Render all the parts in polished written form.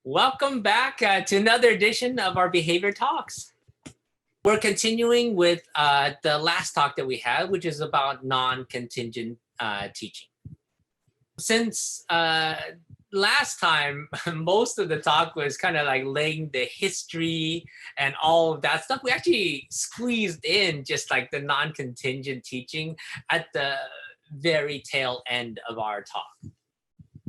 Welcome back to another edition of our Behavior Talks. We're continuing with the last talk that we had, which is about non-contingent teaching. Since last time, most of the talk was kind of like laying the history and all of that stuff. We actually squeezed in just like the non-contingent teaching at the very tail end of our talk.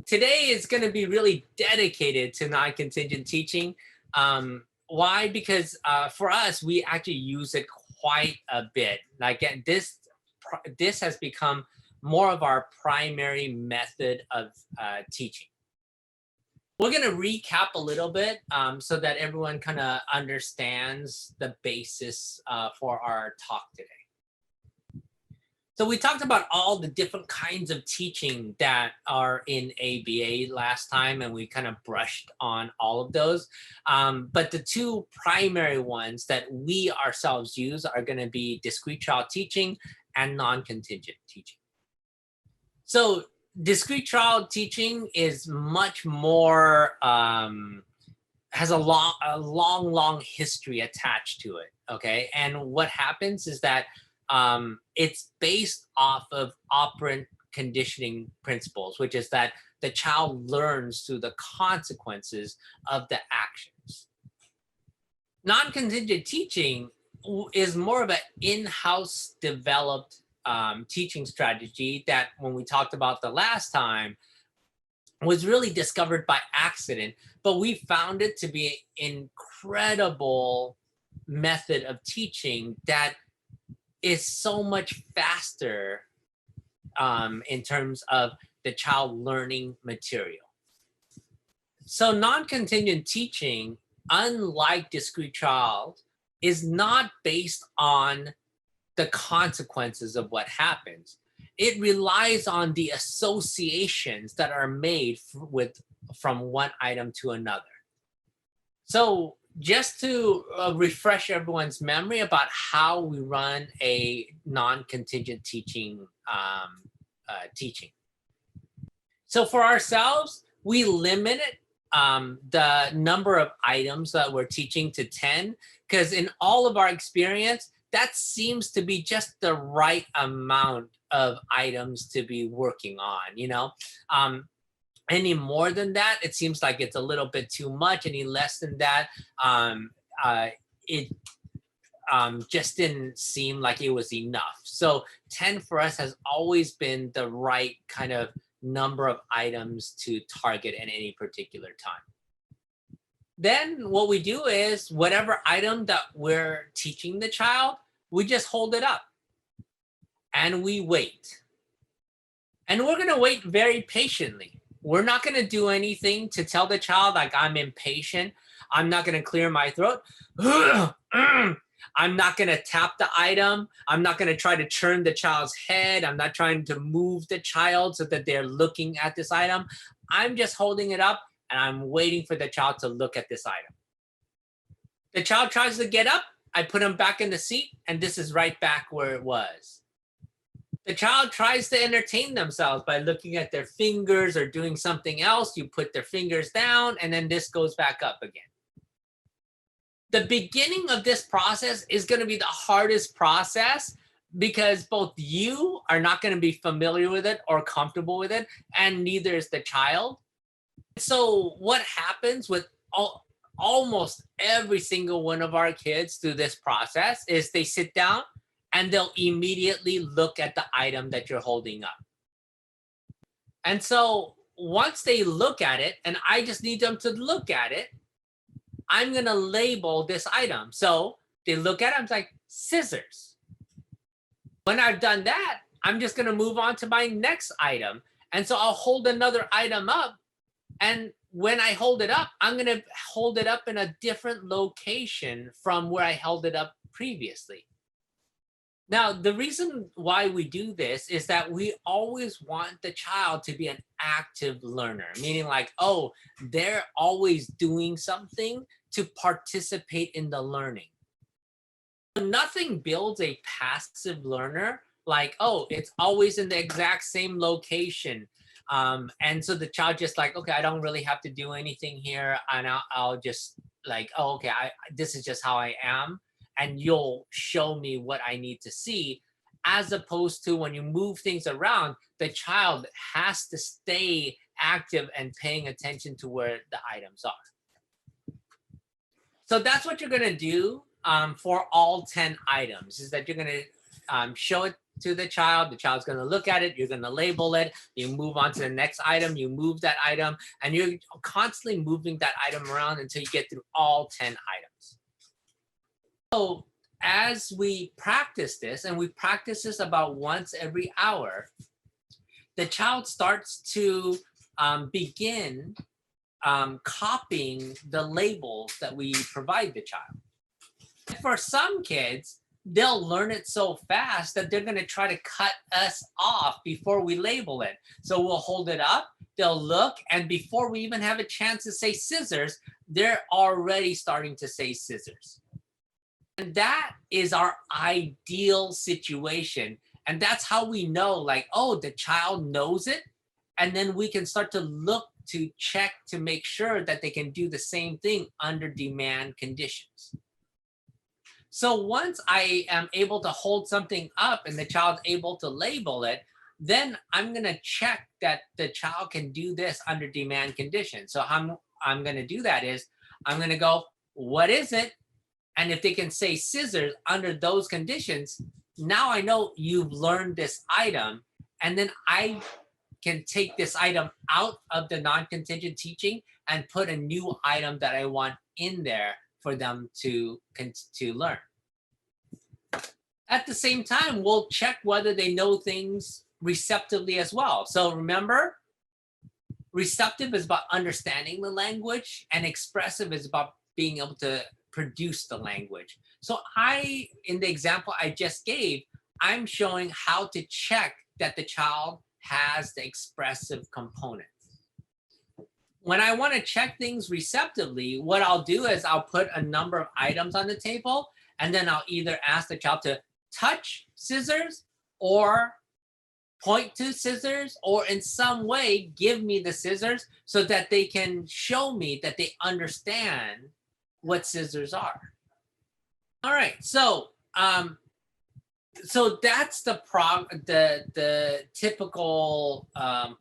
Today is going to be really dedicated to non-contingent teaching. Why? Because for us, we actually use it quite a bit. Like this has become more of our primary method of teaching. We're going to recap a little bit so that everyone kind of understands the basis for our talk today. So we talked about all the different kinds of teaching that are in ABA last time, and we kind of brushed on all of those. But the two primary ones that we ourselves use are going to be discrete child teaching and non-contingent teaching. So discrete child teaching is much more, has a long history attached to it, okay? And what happens is that it's based off of operant conditioning principles, which is that the child learns through the consequences of the actions. Non-contingent teaching is more of an in-house developed teaching strategy that, when we talked about the last time, was really discovered by accident, but we found it to be an incredible method of teaching that is so much faster in terms of the child learning material. So non-contingent teaching, unlike discrete child, is not based on the consequences of what happens. It relies on the associations that are made from one item to another. So just to refresh everyone's memory about how we run a non-contingent teaching So for ourselves, we limit the number of items that we're teaching to 10, because in all of our experience, that seems to be just the right amount of items to be working on, you know? Any more than that, it seems like it's a little bit too much. Any less than that, it just didn't seem like it was enough. So 10 for us has always been the right kind of number of items to target at any particular time. Then what we do is whatever item that we're teaching the child, we just hold it up and we wait. And we're going to wait very patiently. We're not going to do anything to tell the child like I'm impatient. I'm not going to clear my throat. I'm not going to tap the item. I'm not going to try to turn the child's head. I'm not trying to move the child so that they're looking at this item. I'm just holding it up and I'm waiting for the child to look at this item. The child tries to get up. I put him back in the seat, and this is right back where it was. The child tries to entertain themselves by looking at their fingers or doing something else. You put their fingers down, and then this goes back up again. The beginning of this process is going to be the hardest process because both you are not going to be familiar with it or comfortable with it, and neither is the child. So what happens with almost every single one of our kids through this process is they sit down and they'll immediately look at the item that you're holding up. And so once they look at it, and I just need them to look at it, I'm going to label this item. So they look at it, I'm like, scissors. When I've done that, I'm just going to move on to my next item. And so I'll hold another item up. And when I hold it up, I'm going to hold it up in a different location from where I held it up previously. Now, the reason why we do this is that we always want the child to be an active learner, meaning like, oh, they're always doing something to participate in the learning. Nothing builds a passive learner like, oh, it's always in the exact same location. And so the child just like, okay, I don't really have to do anything here. And I'll just like, oh, okay, this is just how I am. And you'll show me what I need to see. As opposed to when you move things around, the child has to stay active and paying attention to where the items are. So that's what you're gonna do for all 10 items, is that you're gonna show it to the child's gonna look at it, you're gonna label it, you move on to the next item, you move that item, and you're constantly moving that item around until you get through all 10 items. So as we practice this, and we practice this about once every hour, the child starts to begin copying the labels that we provide the child. For some kids, they'll learn it so fast that they're going to try to cut us off before we label it. So we'll hold it up, they'll look, and before we even have a chance to say scissors, they're already starting to say scissors. And that is our ideal situation. And that's how we know, like, oh, the child knows it. And then we can start to look to check to make sure that they can do the same thing under demand conditions. So once I am able to hold something up and the child's able to label it, then I'm going to check that the child can do this under demand conditions. So how I'm going to do that is I'm going to go, what is it? And if they can say scissors under those conditions, now I know you've learned this item. And then I can take this item out of the non-contingent teaching and put a new item that I want in there for them to learn. At the same time, we'll check whether they know things receptively as well. So remember, receptive is about understanding the language, and expressive is about being able to produce the language. So in the example I just gave, I'm showing how to check that the child has the expressive component. When I want to check things receptively, what I'll do is I'll put a number of items on the table, and then I'll either ask the child to touch scissors or point to scissors, or in some way give me the scissors so that they can show me that they understand what scissors are. All right, so that's the typical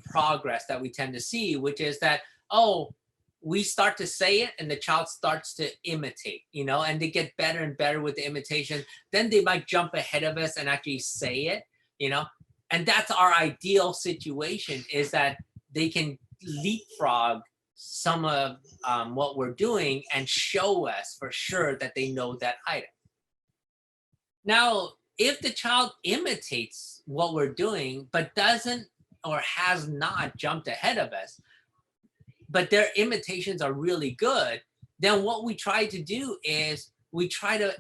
progress that we tend to see, which is that, oh, we start to say it and the child starts to imitate, and they get better and better with the imitation. Then they might jump ahead of us and actually say it, and that's our ideal situation, is that they can leapfrog some of what we're doing and show us for sure that they know that item. Now, if the child imitates what we're doing, but doesn't or has not jumped ahead of us, but their imitations are really good, then what we try to do is we try to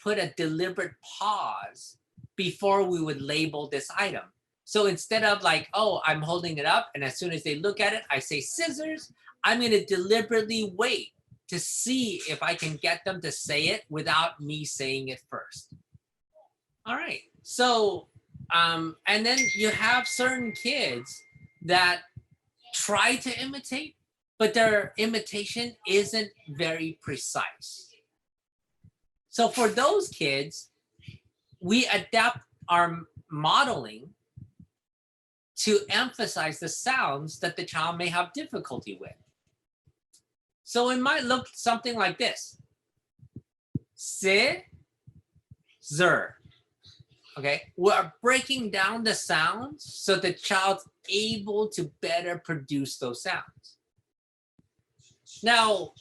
put a deliberate pause before we would label this item. So instead of like, oh, I'm holding it up, and as soon as they look at it, I say scissors, I'm going to deliberately wait to see if I can get them to say it without me saying it first. All right. So, and then you have certain kids that try to imitate, but their imitation isn't very precise. So for those kids, we adapt our modeling to emphasize the sounds that the child may have difficulty with. So it might look something like this. Si, zer. Okay, we're breaking down the sounds so the child's able to better produce those sounds. Now,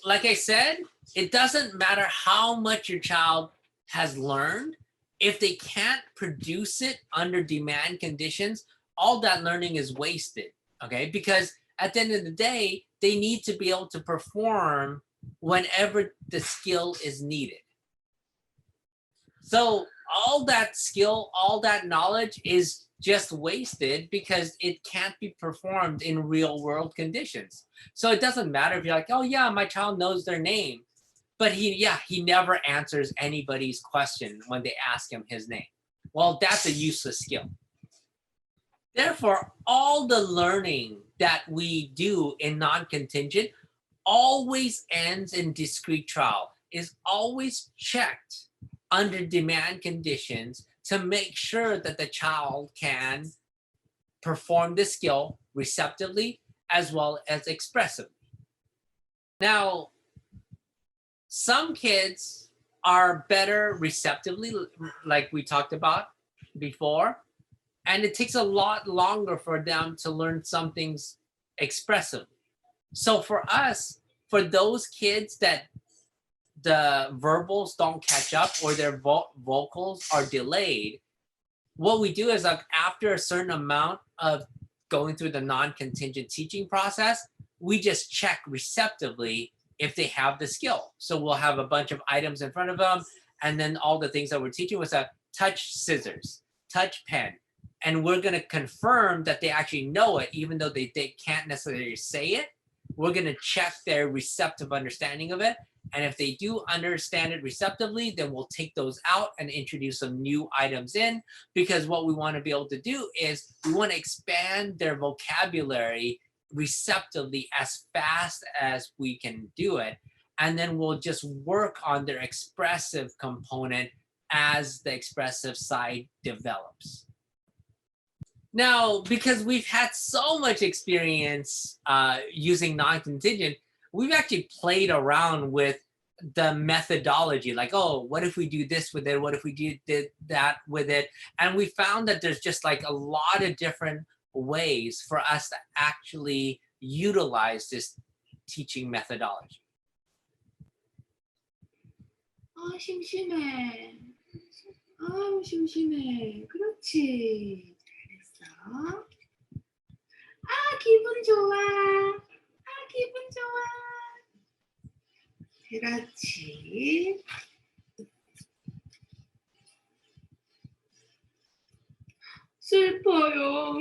like I said, it doesn't matter how much your child has learned. If they can't produce it under demand conditions, all that learning is wasted, okay? Because at the end of the day, they need to be able to perform whenever the skill is needed. So all that skill, all that knowledge is just wasted because it can't be performed in real world conditions. So it doesn't matter if you're like, oh yeah, my child knows their name, but he never answers anybody's question when they ask him his name. Well, that's a useless skill. Therefore, all the learning that we do in non-contingent always ends in discrete trial, is always checked under demand conditions to make sure that the child can perform the skill receptively as well as expressively. Now, some kids are better receptively, like we talked about before, and it takes a lot longer for them to learn some things expressively. So for us, for those kids that the verbals don't catch up or their vocals are delayed, what we do is, like, after a certain amount of going through the non-contingent teaching process, we just check receptively if they have the skill. So we'll have a bunch of items in front of them, and then all the things that we're teaching was a touch scissors, touch pen, and we're going to confirm that they actually know it, even though they can't necessarily say it. We're going to check their receptive understanding of it. And if they do understand it receptively, then we'll take those out and introduce some new items in, because what we want to be able to do is we want to expand their vocabulary receptively as fast as we can do it. And then we'll just work on their expressive component as the expressive side develops. Now, because we've had so much experience using non-contingent, we've actually played around with the methodology, like, oh, what if we do this with it? What if we did that with it? And we found that there's just like a lot of different ways for us to actually utilize this teaching methodology. 아, 심심해. 아우, 심심해. 그렇지. 잘했어. 아, 기분 좋아. 아, 기분 좋아. 그렇지. 슬퍼요.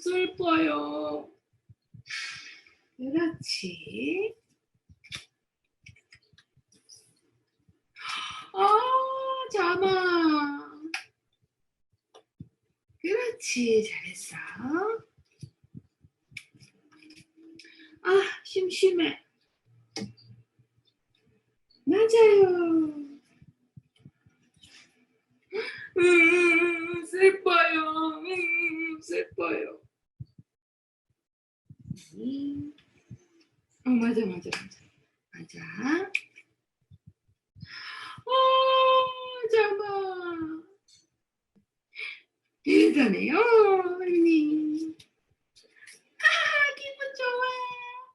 슬퍼요. 그렇지. 아, 잠아. 그렇지, 잘했어. 아, 심심해. 맞아요. 슬퍼요. 슬퍼요. 맞아. 맞아. 잠아. 대단해요, 언니. 아, 기분 좋아.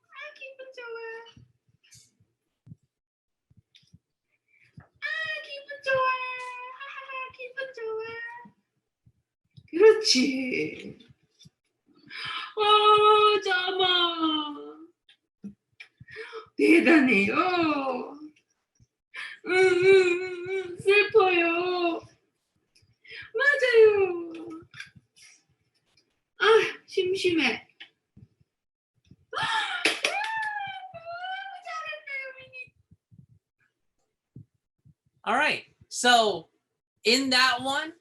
아, 기분 좋아. 아, 기분 좋아. 하하하, 기분 좋아. 그렇지. 잠아. 대단해요. 슬퍼요. 맞아요. 아, 심심해. All right, so in that one,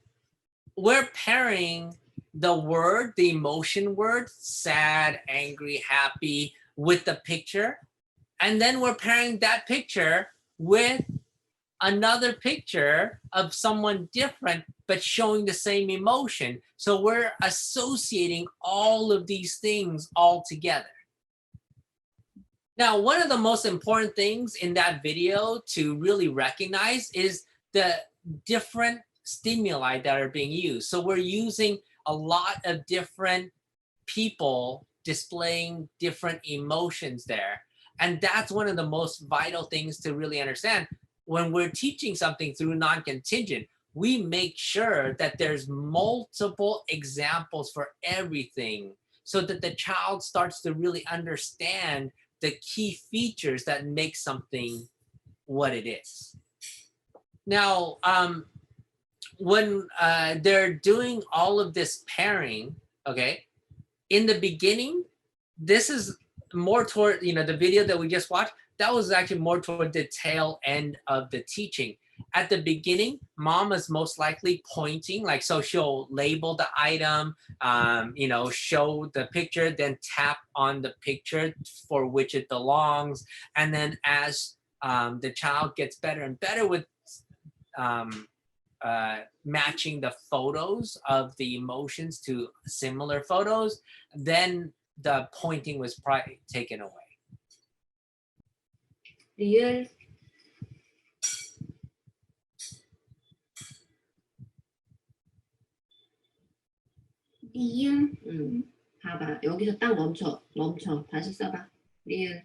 we're pairing the word, the emotion word, sad, angry, happy, with the picture. And then we're pairing that picture with another picture of someone different, but showing the same emotion. So we're associating all of these things all together. Now, one of the most important things in that video to really recognize is the different stimuli that are being used. So we're using a lot of different people displaying different emotions there. And that's one of the most vital things to really understand. When we're teaching something through non-contingent, we make sure that there's multiple examples for everything so that the child starts to really understand the key features that make something what it is. Now, when they're doing all of this pairing, okay, in the beginning, this is more toward, the video that we just watched, that was actually more toward the tail end of the teaching. At the beginning, mom is most likely pointing, like, so she'll label the item, show the picture, then tap on the picture for which it belongs. And then as the child gets better and better with matching the photos of the emotions to similar photos, then the pointing was probably taken away. 리을 리을 봐봐. 여기서 딱 멈춰. 다시 써봐. 리을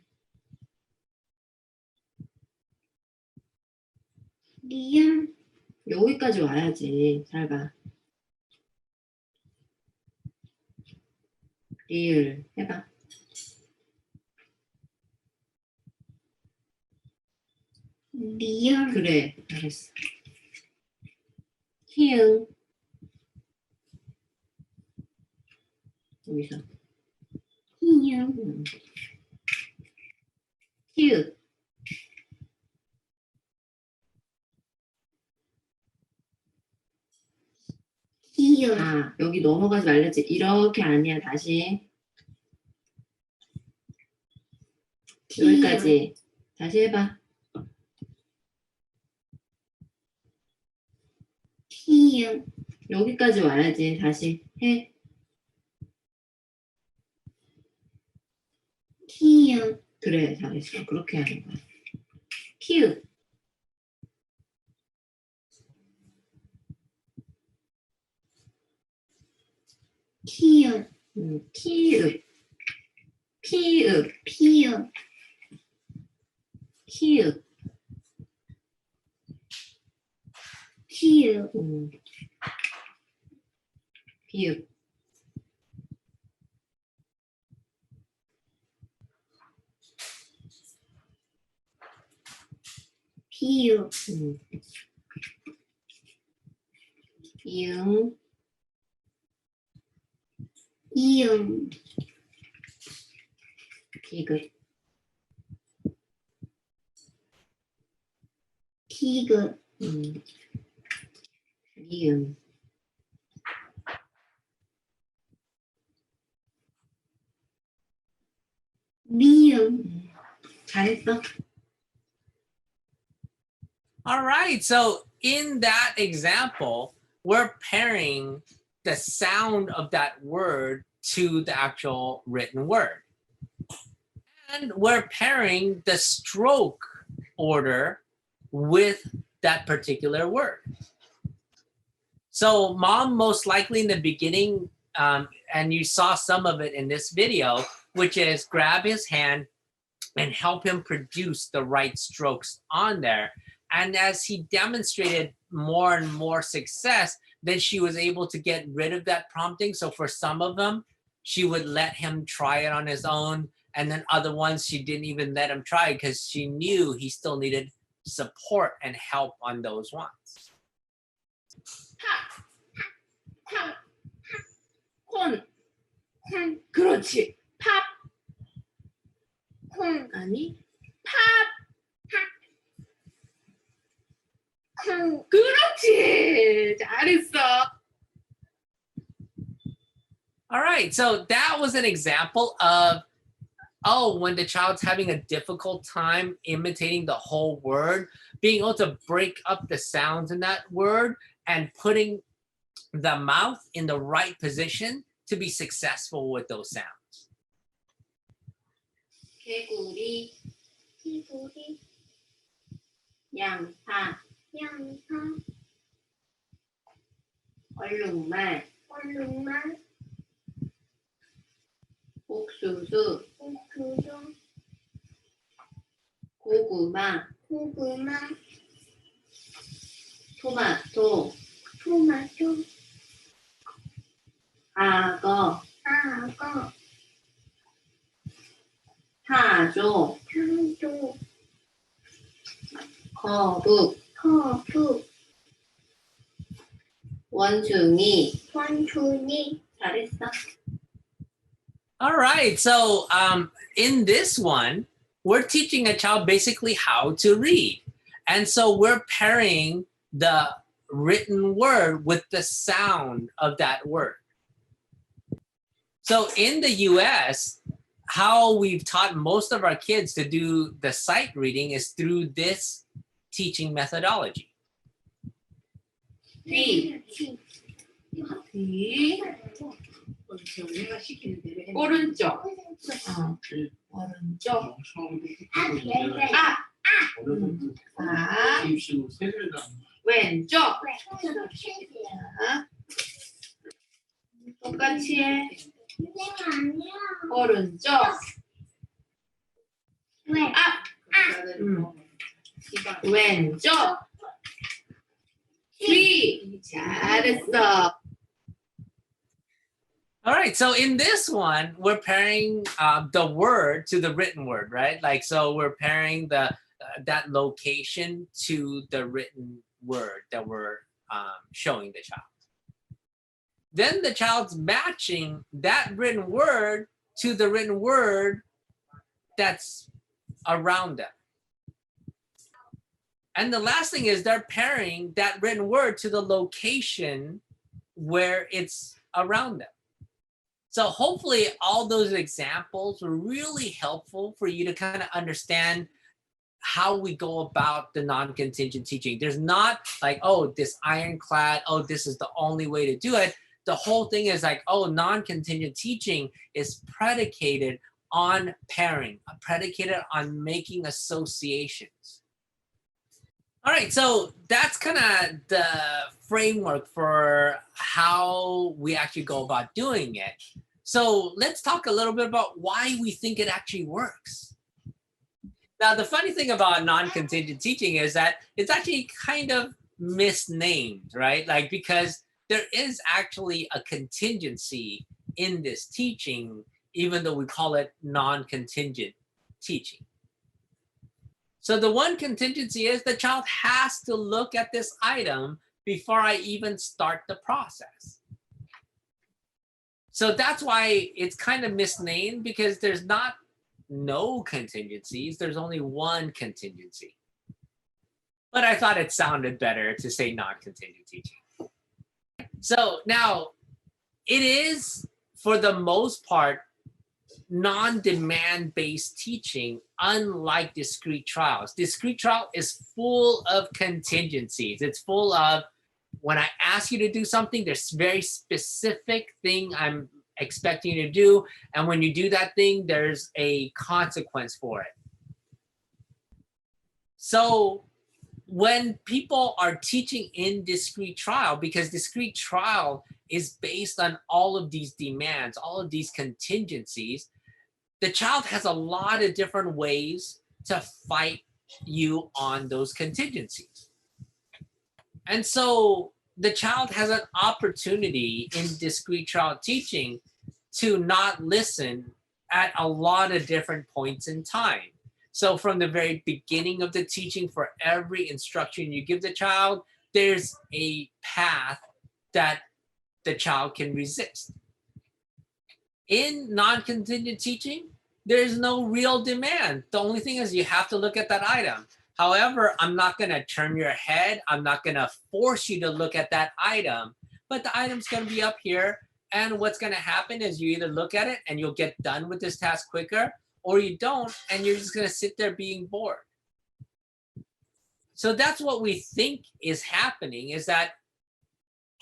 리을 여기까지 와야지. 잘 봐. 리을 해봐. 리을 그래. 잘했어. 키응 여기서 히응 키읔 히응 아 여기 넘어가지 말랬지. 이렇게 아니야. 다시 여기까지. 다시 해봐. 히응 여기까지 와야지. 다시 해. 히응 그래 잘했어. 그렇게 하는 거야. 키읔 히응 키읔 피읔 피응 키읔 히응 비읍 비유 이응 이응 비급 기급 이응 미응 잘했어. All right, so in that example, we're pairing the sound of that word to the actual written word. And we're pairing the stroke order with that particular word. So mom most likely in the beginning, and you saw some of it in this video, which is grab his hand and help him produce the right strokes on there. And as he demonstrated more and more success, then she was able to get rid of that prompting. So for some of them, she would let him try it on his own. And then other ones, she didn't even let him try because she knew he still needed support and help on those ones. 콘 콩 그렇지. 팝 콩 아니 콩 그렇지. 잘했어. All right, so that was an example of, when the child's having a difficult time imitating the whole word, being able to break up the sounds in that word and putting the mouth in the right position to be successful with those sounds. 개구리 피구리 양파 양파 얼룩말 얼룩말 옥수수 옥수수 고구마 고구마 토마토 토마토 악어 악어 타조 타조 거북 거북 원숭이 원숭이 잘했어. All right, so in this one, we're teaching a child basically how to read. And so we're pairing the written word with the sound of that word. So in the US, how we've taught most of our kids to do the sight reading is through this teaching methodology. 뒤. 오른쪽. 오른쪽. 왼쪽. 똑같이 해. 오른쪽. 왼쪽. 뒤. 잘했어. All right, so in this one, we're pairing the word to the written word, right? Like, so we're pairing that location to the written word that we're showing the child. Then the child's matching that written word to the written word that's around them. And the last thing is they're pairing that written word to the location where it's around them. So hopefully all those examples were really helpful for you to kind of understand how we go about the non-contingent teaching. There's not like, oh, this ironclad, oh, this is the only way to do it. The whole thing is like, oh, non-contingent teaching is predicated on pairing, predicated on making associations. All right, so that's kind of the framework for how we actually go about doing it. So let's talk a little bit about why we think it actually works. Now, the funny thing about non-contingent teaching is that it's actually kind of misnamed, right? Like, because there is actually a contingency in this teaching, even though we call it non-contingent teaching. So the one contingency is the child has to look at this item before I even start the process. So that's why it's kind of misnamed, because there's not no contingencies, there's only one contingency. But I thought it sounded better to say non-contingent teaching. So now it is, for the most part, non-demand based teaching, unlike discrete trials. Discrete trial is full of contingencies. It's full of, when I ask you to do something, there's very specific thing I'm expecting you to do. And when you do that thing, there's a consequence for it. So when people are teaching in discrete trial, because discrete trial is based on all of these demands, all of these contingencies, the child has a lot of different ways to fight you on those contingencies. And so the child has an opportunity in discrete trial teaching to not listen at a lot of different points in time. So from the very beginning of the teaching, for every instruction you give the child, there's a path that the child can resist. In non-contingent teaching, there's no real demand. The only thing is you have to look at that item. However, I'm not going to turn your head. I'm not going to force you to look at that item, but the item's going to be up here. And what's going to happen is you either look at it and you'll get done with this task quicker, or you don't, and you're just going to sit there being bored. So that's what we think is happening, is that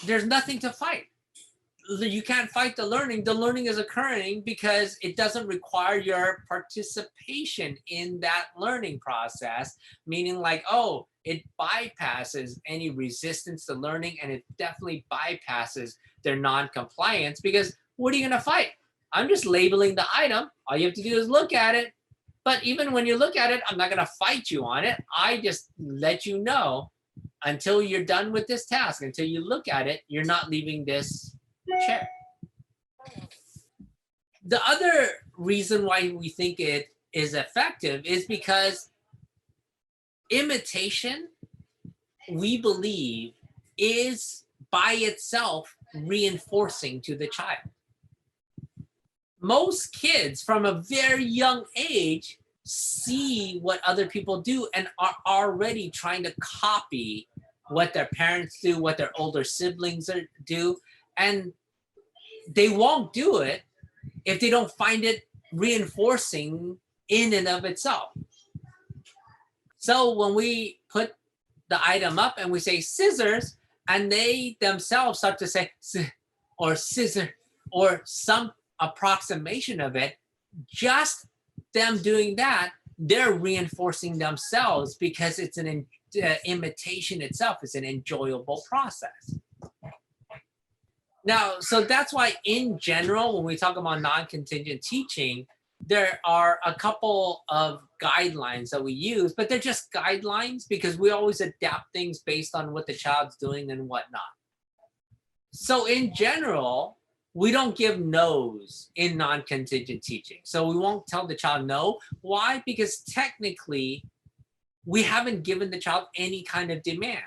there's nothing to fight. You can't fight the learning. The learning is occurring because it doesn't require your participation in that learning process, meaning like, oh, it bypasses any resistance to learning, and it definitely bypasses their non-compliance, because what are you going to fight? I'm just labeling the item. All you have to do is look at it. But even when you look at it, I'm not going to fight you on it. I just let you know, until you're done with this task, until you look at it, you're not leaving this chair. The other reason why we think it is effective is because imitation, we believe, is by itself reinforcing to the child. Most kids from a very young age see what other people do and are already trying to copy what their parents do, what their older siblings do, and they won't do it if they don't find it reinforcing in and of itself. So when we put the item up and we say scissors, and they themselves start to say or scissor or some approximation of it, just them doing that, they're reinforcing themselves because it's an imitation itself. It's an enjoyable process. Now, so that's why in general, when we talk about non-contingent teaching, there are a couple of guidelines that we use, but they're just guidelines because we always adapt things based on what the child's doing and whatnot. So in general, we don't give no's in non-contingent teaching. So we won't tell the child no. Why? Because technically, we haven't given the child any kind of demand.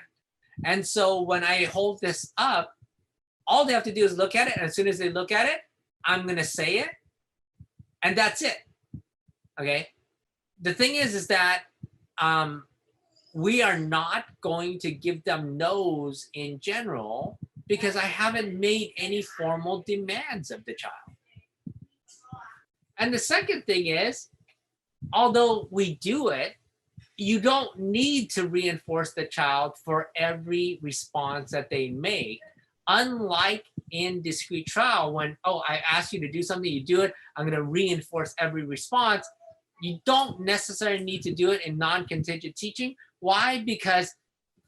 And so when I hold this up, all they have to do is look at it. And as soon as they look at it, I'm going to say it. And that's it. Okay. The thing is that we are not going to give them no's in general because I haven't made any formal demands of the child. And the second thing is, although we do it, you don't need to reinforce the child for every response that they make. Unlike in discrete trial, when, oh, I asked you to do something, you do it, I'm going to reinforce every response. You don't necessarily need to do it in non-contingent teaching. Why? Because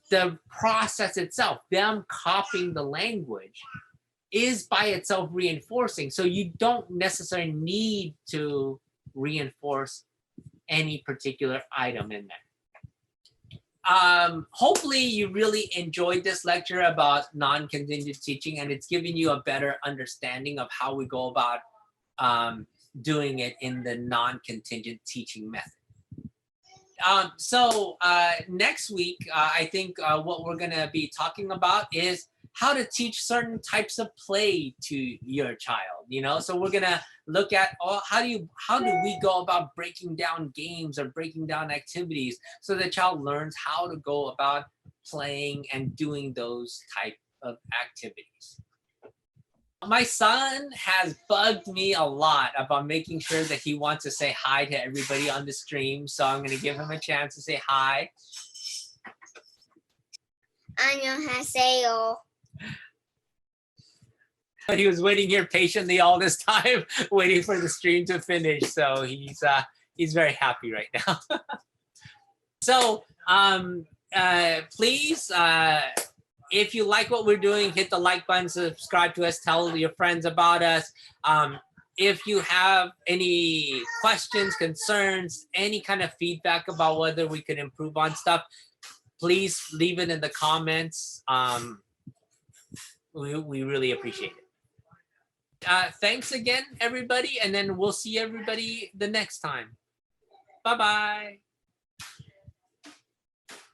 the process itself, them copying the language, is by itself reinforcing. So you don't necessarily need to reinforce any particular item in there. Hopefully you really enjoyed this lecture about non-contingent teaching, and it's giving you a better understanding of how we go about doing it in the non-contingent teaching method. So next week, I think what we're gonna be talking about is how to teach certain types of play to your child, you know? So we're gonna look at how do we go about breaking down games or breaking down activities so the child learns how to go about playing and doing those type of activities. My son has bugged me a lot about making sure that he wants to say hi to everybody on the stream. So I'm gonna give him a chance to say hi. 안녕하세요. He was waiting here patiently all this time, waiting for the stream to finish. So he's very happy right now. So please, if you like what we're doing, hit the like button, subscribe to us, tell your friends about us. If you have any questions, concerns, any kind of feedback about whether we could improve on stuff, please leave it in the comments. We really appreciate it. Thanks again, everybody, and then we'll see everybody the next time. Bye-bye.